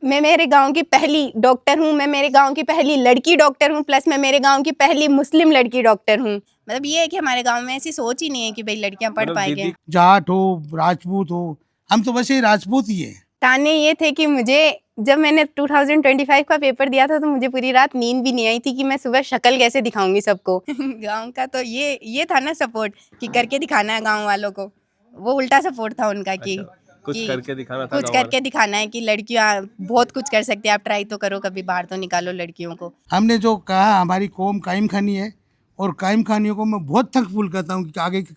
मैं मेरे गांव की पहली डॉक्टर हूँ, मैं मेरे गांव की पहली लड़की डॉक्टर हूँ, प्लस मैं मेरे गांव की पहली मुस्लिम लड़की डॉक्टर हूँ। मतलब ये है कि हमारे गांव में ऐसी सोच ही नहीं है कि भाई लड़कियां पढ़ पाएंगे। जाट हो, राजपूत हो, हम तो वैसे ही राजपूत ही है। ताने ये थे कि मुझे जब मैंने 2025 का पेपर दिया था तो मुझे पूरी रात नींद भी नहीं आई थी कि मैं सुबह शक्ल कैसे दिखाऊंगी सबको। गांव का तो ये था ना सपोर्ट कि करके दिखाना है गांव वालों को। वो उल्टा सपोर्ट था उनका कि कुछ करके दिखाना था कुछ गाँव वालों करके दिखाना है कि लड़कियां बहुत कुछ कर सकती है, आप ट्राई तो करो, कभी बाहर तो निकालो लड़कियों को। हमने जो कहा हमारी कौम कायम खानी है, और कायम खानियों को मैं बहुत थैंकफुल करता हूँ कि आगे की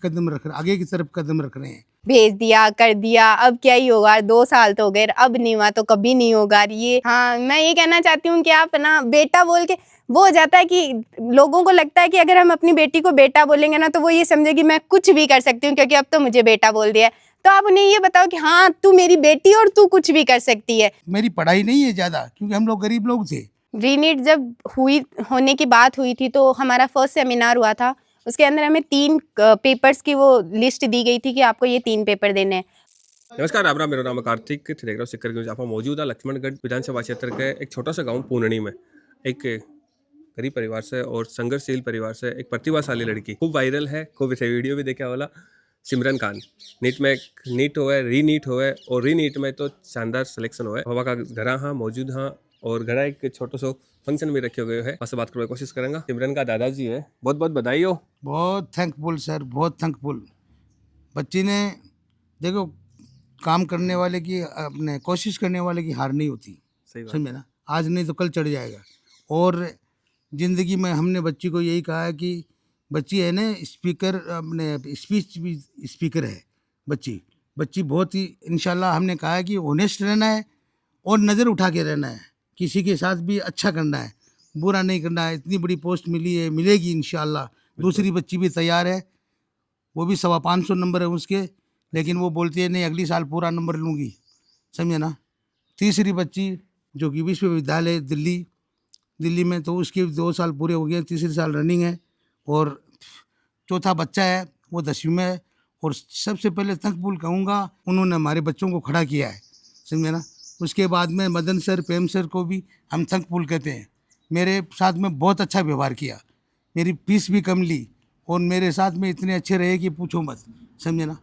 तरफ कदम रख रहे हैं। भेज दिया कर दिया, अब क्या ही होगा, 2 साल तो हो गए, अब नहीं हुआ तो कभी नहीं होगा ये। हाँ, मैं ये कहना चाहती हूँ कि आप ना बेटा बोल के, वो हो जाता है कि लोगों को लगता है कि अगर हम अपनी बेटी को बेटा बोलेंगे ना तो वो ये समझेगी मैं कुछ भी कर सकती हूँ क्योंकि अब तो मुझे बेटा बोल दिया है। तो आप उन्हें ये बताओ कि हाँ तू मेरी बेटी और तू कुछ भी कर सकती है। मेरी पढ़ाई नहीं है ज़्यादा क्योंकि हम लोग गरीब लोग थे। रीनीट जब होने की बात हुई थी तो हमारा फर्स्ट सेमिनार हुआ था, उसके अंदर हमें 3 पेपर्स की वो लिस्ट दी गई थी कि आपको ये 3 पेपर देने हैं। नमस्कार राम राम, मेरा नाम है कार्तिक, देख रहे हो सिक्कर न्यूज। आप मौजूद है लक्ष्मणगढ़ विधानसभा क्षेत्र के एक छोटा सा गांव पूर्णी में। एक गरीब परिवार से और संघर्षशील परिवार से एक प्रतिभाशाली लड़की, खूब वायरल है, खूब इसे वीडियो भी देखा वाला सिमरन खान। नीट में नीट हुआ है, रीनीट हुआ है, और रीनीट में तो शानदार सिलेक्शन हुआ है। हवा का घरा हाँ मौजूद हाँ, और घरा एक छोटा सा फंक्शन भी रखे हुए है। उससे बात करने की कोशिश करेंगे। सिमरन का दादाजी है, बहुत बहुत बधाई हो। बहुत थैंकफुल सर, बहुत थैंकफुल। बच्ची ने देखो, काम करने वाले की, अपने कोशिश करने वाले की हार नहीं होती, सही बात। समझे ना। आज नहीं तो कल चढ़ जाएगा। और ज़िंदगी में हमने बच्ची को यही कहा है कि बच्ची है ना स्पीकर, अपने स्पीच भी स्पीकर है बच्ची। बच्ची बहुत ही, इंशाल्लाह हमने कहा है कि ऑनेस्ट रहना है और नज़र उठा के रहना है, किसी के साथ भी अच्छा करना है, बुरा नहीं करना है। इतनी बड़ी पोस्ट मिली है, मिलेगी इंशाल्लाह। दूसरी बच्ची भी तैयार है, वो भी 550 नंबर है उसके, लेकिन वो बोलती है नहीं अगली साल पूरा नंबर लूँगी, समझे ना। तीसरी बच्ची जो कि विश्वविद्यालय दिल्ली में, तो उसके 2 साल पूरे हो गए, तीसरी साल रनिंग है। और चौथा बच्चा है वो 10वीं में है। और सबसे पहले थैंकफुल कहूँगा, उन्होंने हमारे बच्चों को खड़ा किया है, समझे ना। उसके बाद में मदन सर, प्रेम सर को भी हम थैंकफुल कहते हैं। मेरे साथ में बहुत अच्छा व्यवहार किया, मेरी फीस भी कम ली, और मेरे साथ में इतने अच्छे रहे कि पूछो मत, समझे ना।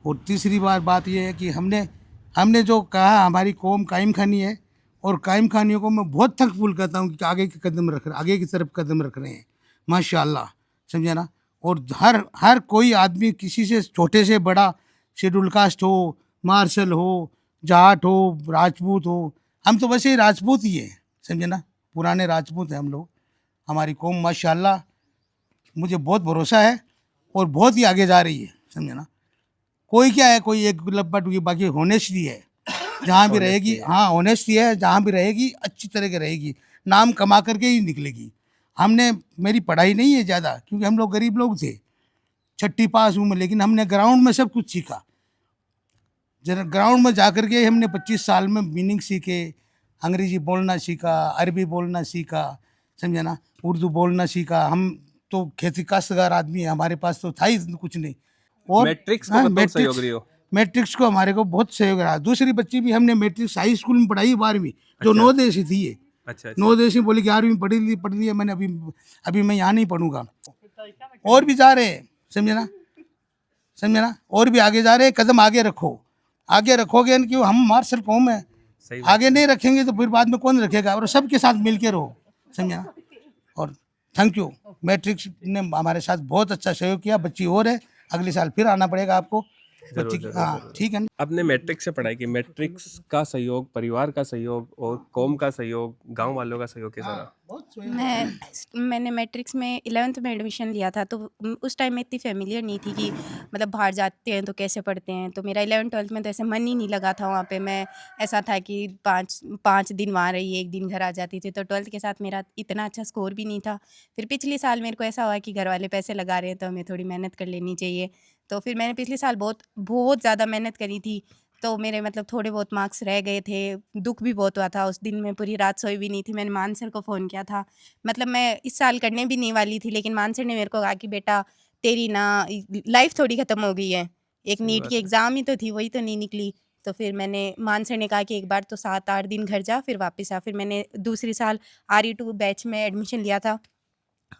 और तीसरी बात यह है कि हमने जो कहा हमारी कौम कायम खानी है, और कायम खानियों को मैं बहुत थैंकफुल कहता हूँ कि आगे की तरफ कदम रख रहे हैं, माशाल्लाह, समझे ना। और हर कोई आदमी, किसी से छोटे से बड़ा, शेड्यूल कास्ट हो, मार्शल हो, जाट हो, राजपूत हो, हम तो वैसे ही राजपूत ही है, समझे ना। पुराने राजपूत हैं हम लोग, हमारी कौम माशाल्लाह, मुझे बहुत भरोसा है और बहुत ही आगे जा रही है, समझे ना। कोई क्या है, कोई एक लपट हुई, बाकी होनेस्टी है जहाँ भी रहेगी। हाँ, ऑनेस्टी है, जहाँ भी रहेगी अच्छी तरह की रहेगी, नाम कमा करके ही निकलेगी। मेरी पढ़ाई नहीं है ज़्यादा क्योंकि हम लोग गरीब लोग थे, 6ठी पास हूँ मैं, लेकिन हमने ग्राउंड में सब कुछ सीखा। जरा ग्राउंड में जा करके हमने 25 साल में मीनिंग सीखे, अंग्रेजी बोलना सीखा, अरबी बोलना सीखा, समझे ना, उर्दू बोलना सीखा। हम तो खेती काश्तकार आदमी है, हमारे पास तो था ही कुछ नहीं। और मैट्रिक्स को हाँ, कतौ सहयोग रही हो। मैट्रिक्स को हमारे को बहुत सहयोग रहा। दूसरी बच्ची भी हमने मैट्रिक्स हाई स्कूल में पढ़ाई, 12वीं, जो अच्छा। नवोदय थी ये। अच्छा नवोदय बोली 11वीं पढ़ ली है मैंने, अभी मैं यहाँ नहीं पढ़ूंगा। और भी जा रहे हैं, समझे ना, और भी आगे जा रहे हैं। कदम आगे रखो, आगे रखोगे न, क्यों, हम मार्शल कौम है, सही आगे नहीं रखेंगे तो फिर बाद में कौन रखेगा। और सबके साथ मिल के रहो, समझे ना। और थैंक यू, मैट्रिक्स ने हमारे साथ बहुत अच्छा सहयोग किया। बच्ची और है, अगले साल फिर आना पड़ेगा आपको बच्ची की। हाँ ठीक है ना। आपने मैट्रिक्स से पढ़ाई की, मैट्रिक्स का सहयोग, परिवार का सहयोग और कौम का सहयोग, गांव वालों का सहयोग कैसा रहा? मैंने मैट्रिक्स में 11th में एडमिशन लिया था तो उस टाइम में इतनी फेमिलियर नहीं थी कि मतलब बाहर जाते हैं तो कैसे पढ़ते हैं। तो मेरा 11th-12th में तो ऐसे मन ही नहीं लगा था वहाँ पे। मैं ऐसा था कि 5 दिन वहाँ रही, 1 दिन घर आ जाती थी। तो 12th के साथ मेरा इतना अच्छा स्कोर भी नहीं था। फिर पिछले साल मेरे को ऐसा हुआ कि घर वाले पैसे लगा रहे हैं तो हमें थोड़ी मेहनत कर लेनी चाहिए। तो फिर मैंने पिछले साल बहुत बहुत ज़्यादा मेहनत करी थी। तो मेरे मतलब थोड़े बहुत मार्क्स रह गए थे, दुःख भी बहुत हुआ था। उस दिन मैं पूरी रात सोई भी नहीं थी। मैंने मान सर को फ़ोन किया था, मतलब मैं इस साल करने भी नहीं वाली थी, लेकिन मान सर ने मेरे को कहा कि बेटा तेरी ना लाइफ थोड़ी ख़त्म हो गई है। एक सही नीट बात की है। एग्ज़ाम ही तो थी, वही तो नहीं निकली। तो फिर मैंने मान सर ने कहा कि एक बार तो 7-8 दिन घर जा फिर वापस आ। फिर मैंने दूसरी साल RE2 बैच में एडमिशन लिया था।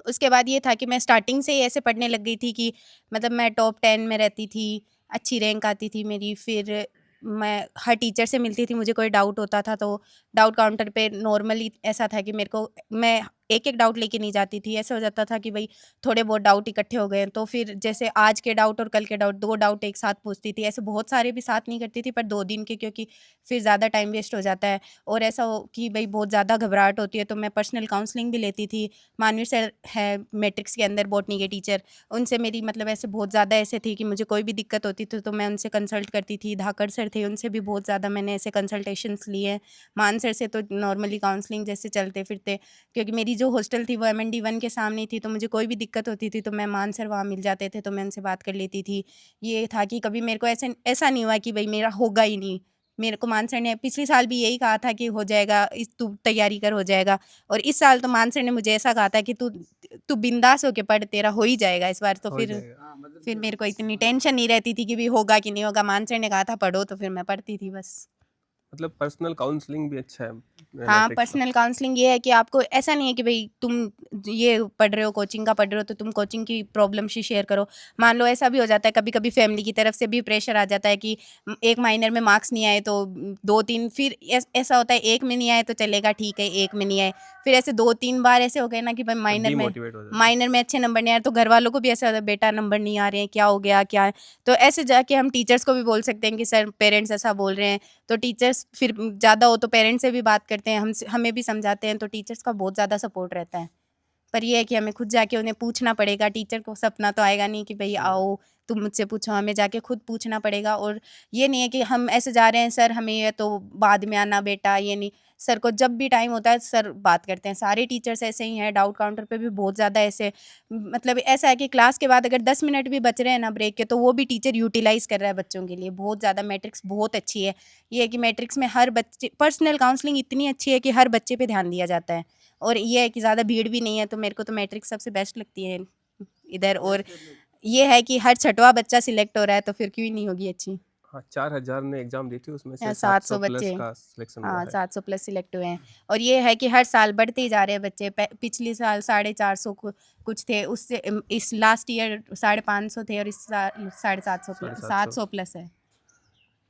उसके बाद ये था कि मैं स्टार्टिंग से ही ऐसे पढ़ने लग गई थी कि मतलब मैं टॉप 10 में रहती थी, अच्छी रैंक आती थी मेरी। फिर मैं हर टीचर से मिलती थी, मुझे कोई डाउट होता था तो डाउट काउंटर पे नॉर्मली ऐसा था कि मेरे को मैं एक-एक डाउट लेके नहीं जाती थी। ऐसा हो जाता था कि भई थोड़े बहुत डाउट इकट्ठे हो गए हैं, तो फिर जैसे आज के डाउट और कल के डाउट 2 डाउट एक साथ पूछती थी। ऐसे बहुत सारे भी साथ नहीं करती थी पर 2 दिन के, क्योंकि फिर ज़्यादा टाइम वेस्ट हो जाता है। और ऐसा हो कि भई बहुत ज़्यादा घबराहट होती है तो मैं पर्सनल काउंसलिंग भी लेती थी। मानवीर सर है मैट्रिक्स के अंदर बॉटनी के टीचर, उनसे मेरी मतलब ऐसे बहुत ज़्यादा ऐसे थी कि मुझे कोई भी दिक्कत होती थी तो मैं उनसे कंसल्ट करती थी। धाकड़ सर थे, उनसे भी बहुत ज़्यादा मैंने ऐसे कंसल्टेशंस लिए हैं। मान सर से तो नॉर्मली काउंसलिंग जैसे चलते-फिरते, क्योंकि मेरी जो हॉस्टल थी वो MND 1 के सामने ही थी, तो मुझे कोई भी दिक्कत होती थी तो मैं मान सर वहाँ मिल जाते थे तो मैं उनसे बात कर लेती थी। ये था कि कभी मेरे को ऐसा नहीं हुआ कि भई मेरा होगा ही नहीं। मेरे को मान सर ने पिछले साल भी यही कहा था कि हो जाएगा, तू तैयारी कर, हो जाएगा। और इस साल तो मान सर ने मुझे ऐसा कहा था कि तू तू बिंदास होके पढ़, तेरा हो ही जाएगा इस बार। तो हो ही फिर जाएगा। हाँ मतलब फिर मेरे को इतनी टेंशन नहीं रहती थी कि भी होगा कि नहीं होगा। मान सर ने कहा था पढ़ो तो फिर मैं पढ़ती थी बस। मतलब पर्सनल काउंसलिंग भी अच्छा है हाँ, मैट्रिक्स का। पर्सनल काउंसलिंग ये है कि आपको ऐसा नहीं है कि भई तुम ये पढ़ रहे हो, कोचिंग का पढ़ रहे हो तो तुम कोचिंग की प्रॉब्लम ही शेयर करो। मान लो ऐसा भी हो जाता है कभी-कभी फैमिली की तरफ से भी प्रेशर आ जाता है कि एक माइनर में मार्क्स नहीं आए तो 2-3, फिर ऐसा होता है 1 में नहीं आए तो चलेगा ठीक है, 1 में नहीं आए। फिर ऐसे 2-3 बार ऐसे हो गए ना कि भाई तो डीमोटिवेट हो जाते हैं। माइनर में अच्छे नंबर नहीं आए तो घरवालों को भी ऐसा होता है, बेटा नंबर नहीं आ रहे हैं, क्या हो गया, क्या? तो ऐसे जाके हम टीचर्स को भी बोल सकते हैं कि सर पेरेंट्स ऐसा बोल रहे हैं। तो टीचर्स फिर ज़्यादा हो तो पेरेंट्स से भी बात करते हैं, हमें भी समझाते हैं, तो टीचर्स का बहुत ज़्यादा सपोर्ट रहता है। पर ये है कि हमें खुद जाके उन्हें पूछना पड़ेगा, टीचर को सपना तो आएगा नहीं कि भई सही बात। आओ तुम मुझसे पूछो, हमें जाके खुद पूछना पड़ेगा। और ये नहीं है कि हम ऐसे जा रहे हैं सर हमें ये तो बाद में आना बेटा, ये नहीं। सर को जब भी टाइम होता है सर बात करते हैं, सारे टीचर्स ऐसे ही हैं। डाउट काउंटर पे भी बहुत ज़्यादा ऐसे मतलब ऐसा है कि क्लास के बाद अगर 10 मिनट भी बच रहे हैं ना ब्रेक के, तो वो भी टीचर यूटिलाइज़ कर रहा है बच्चों के लिए। बहुत ज़्यादा मैट्रिक्स बहुत अच्छी है। ये है कि मैट्रिक्स में हर बच्चे पर्सनल काउंसलिंग इतनी अच्छी है कि हर बच्चे पे ध्यान दिया जाता है। और ये है कि ज़्यादा भीड़ भी नहीं है, तो मेरे को तो मैट्रिक्स सबसे बेस्ट लगती है इधर। और ये है कि हर छठवां बच्चा सिलेक्ट हो रहा है तो फिर क्यों ही नहीं होगी अच्छी। हाँ, 4000 ने एग्जाम दी थी, उसमें से 700 700 प्लस बच्चे, का सिलेक्शन हुआ हाँ, है। 700 प्लस सिलेक्ट हुए हैं। और ये है कि हर साल बढ़ते ही जा रहे हैं बच्चे। पिछले साल 450 कुछ थे, उससे इस लास्ट ईयर 550 थे और इस साल 750 प्लस 750। 700 प्लस है।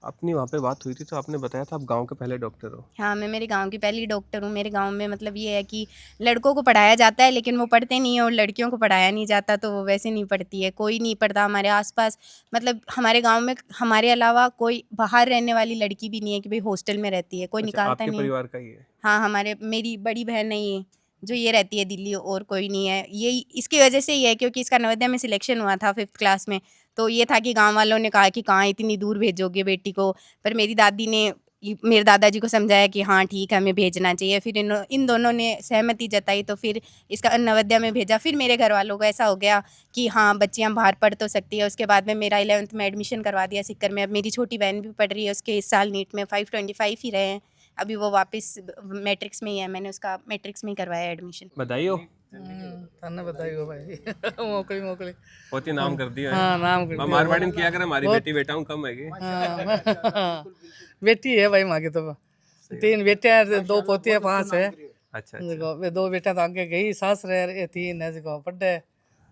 अपनी वहाँ पे बात हुई थी तो आपने बताया था आप गांव के पहले डॉक्टर हो। हाँ, मैं मेरे गाँव की पहली डॉक्टर हूँ। मेरे गाँव में मतलब ये है कि लड़कों को पढ़ाया जाता है लेकिन वो पढ़ते नहीं हैं, और लड़कियों को पढ़ाया नहीं जाता तो वो वैसे नहीं पढ़ती है। कोई नहीं पढ़ता हमारे आस-पास, मतलब हमारे गाँव में हमारे अलावा कोई बाहर रहने वाली लड़की भी नहीं है कि भई हॉस्टल में रहती है, कोई अच्छा, निकालता आपके नहीं है। परिवार का ही है। हाँ, मेरी बड़ी बहन है ये, जो ये रहती है दिल्ली, और कोई नहीं है। यही इसकी वजह से ही है क्योंकि इसका नवोदय में सिलेक्शन हुआ था 5th क्लास में, तो ये था कि गाँव वालों ने कहा कि कहाँ इतनी दूर भेजोगे बेटी को? पर मेरी दादी ने मेरे दादाजी को समझाया कि हाँ ठीक है, हमें भेजना चाहिए। फिर इन दोनों ने सहमति जताई तो फिर इसका नवोदय में भेजा। फिर मेरे घर वालों को ऐसा हो गया कि हाँ, बच्चियाँ बाहर पढ़ तो सकती है। उसके बाद में मेरा 11th में एडमिशन करवा दिया सिक्कर में। अब मेरी छोटी बहन भी पढ़ रही है, उसके इस साल नीट में 525 ही रहे हैं। अभी वो वापस मैट्रिक्स में ही है, मैंने उसका मैट्रिक्स में ही करवाया एडमिशन। बधाई हो। तन्ने बताइयो भाई मोकली मोकली बहुत ही नाम कर दिया है। हाँ नाम कर दिया मारवाड़ी में किया करे, हमारी बहुत- बेटी बेटाऊं कम है कि। हाँ, बेटी है भाई माँ की तो 3 बेटे हैं, 2 पोती है, 5 है। अच्छा अच्छा। देखो वे 2 बेटा तो आगे गई सास रहे, ये 3 है जिको पढ़े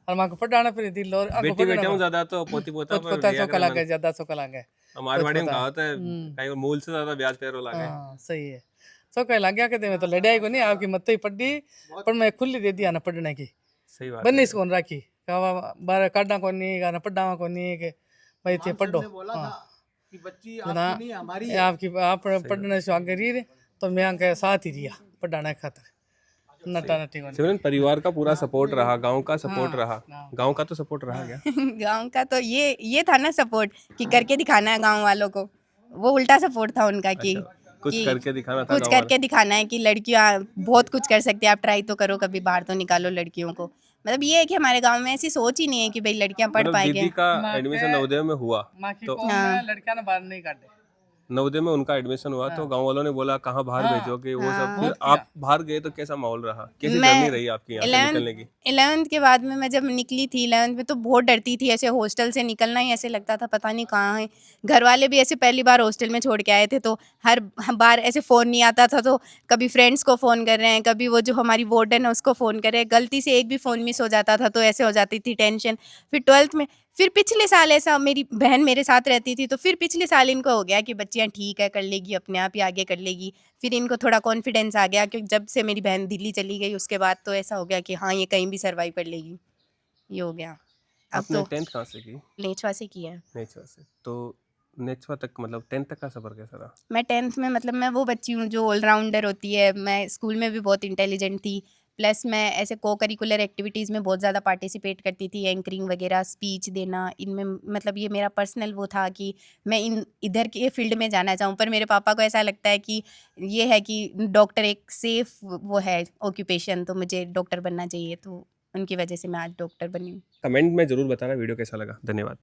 और माँ को पढ़ाना फिर दिल और आंखों बेटी बेटाऊं ज्यादा तो पोती पोता पर पोता लिया सो करे कला मन। के ज्यादा सो कला के मारवाड़ी में पोता। कहावत है, कहीं मूल से ज्यादा ब्याज पैरो लागे। हाँ सही है। सो कह लग गया कहते मैं तो लड़ाई को नहीं आपकी मत ही पढ़ी, पर मैं खुली दे दिया ना पढ़ने की, सही बात है। बन्नी कौन राखी कहा बार काढ़ा को नहीं गाना पढ़ावा को नहीं के भाई थे पढ़ो। बोला हाँ, था कि बच्ची ना आपकी नहीं हमारी ये आपकी आप पढ़ने से आगे रही तो मैं आगे साथ ही रिया पढ़ाने के खातिर नटा नटी को नहीं। सिमरन, परिवार का पूरा सपोर्ट रहा, गांव का सपोर्ट हाँ, रहा। हाँ। गांव का तो सपोर्ट रहा क्या? गाँव का तो ये था ना सपोर्ट कि करके दिखाना है गाँव वालों को। वो उल्टा सपोर्ट था उनका कि अच्छा, कुछ कि करके दिखाना था कुछ गांव वाले। करके दिखाना है कि लड़कियाँ बहुत कुछ कर सकती हैं, आप ट्राई तो करो, कभी बाहर तो निकालो लड़कियों को। मतलब ये है कि हमारे गाँव में ऐसी सोच ही नहीं है कि भई लड़कियाँ पढ़ मतलब पाएँगे। दीदी का माँ एडमिशन के- नवोदय में हुआ माँ की तो कौम में लड़कियां ने बाहर नहीं काटे नवोदय में उनका एडमिशन हुआ तो गांव वालों ने बोला कहाँ बाहर हाँ, भेजोगे वो सब, हाँ। फिर बहुत आप बाहर गए तो कैसा माहौल रहा, कैसी मैं जर्नी रही आपकी यहाँ से निकलने की? 11th के बाद में मैं जब निकली थी 11th में तो बहुत डरती थी, ऐसे हॉस्टल से निकलना ही ऐसे लगता था पता नहीं कहाँ है। घर वाले भी ऐसे पहली बार हॉस्टल में छोड़ के आए थे तो हर बार ऐसे फ़ोन नहीं आता था, तो कभी फ्रेंड्स को फ़ोन कर रहे हैं, कभी वो जो हमारी वार्डन है उसको फ़ोन कर रहे हैं, गलती से एक भी फ़ोन मिस हो जाता था तो ऐसे हो जाती थी टेंशन। फिर 12th में फिर पिछले साल ऐसा, मेरी बहन मेरे साथ रहती थी तो फिर पिछले साल इनको हो गया कि बच्चियाँ ठीक है, कर लेगी, अपने आप ही आगे कर लेगी। फिर इनको थोड़ा कॉन्फिडेंस आ गया क्योंकि जब से मेरी बहन दिल्ली चली गई उसके बाद तो ऐसा हो गया कि हाँ ये कहीं भी सर्वाइव कर लेगी, ये हो गया। अब आपने तो 10th कहाँ से की? नेचवा से किया है। नेचवा से। तो नेचवा तक मतलब 10th तक का सफर कैसा रहा? मैं 10th में मतलब मैं वो बच्ची हूँ जो ऑलराउंडर होती है, मैं स्कूल में भी बहुत इंटेलिजेंट थी, प्लस मैं ऐसे को करिकुलर एक्टिविटीज़ में बहुत ज़्यादा पार्टिसिपेट करती थी, एंकरिंग वगैरह, स्पीच देना, इनमें मतलब ये मेरा पर्सनल वो था कि मैं इन इधर के फील्ड में जाना चाहूँ। पर मेरे पापा को ऐसा लगता है कि ये है कि डॉक्टर एक सेफ वो है ऑक्यूपेशन, तो मुझे डॉक्टर बनना चाहिए, तो उनकी वजह से मैं आज डॉक्टर बनी हूँ। कमेंट में जरूर बताना वीडियो कैसा लगा। धन्यवाद।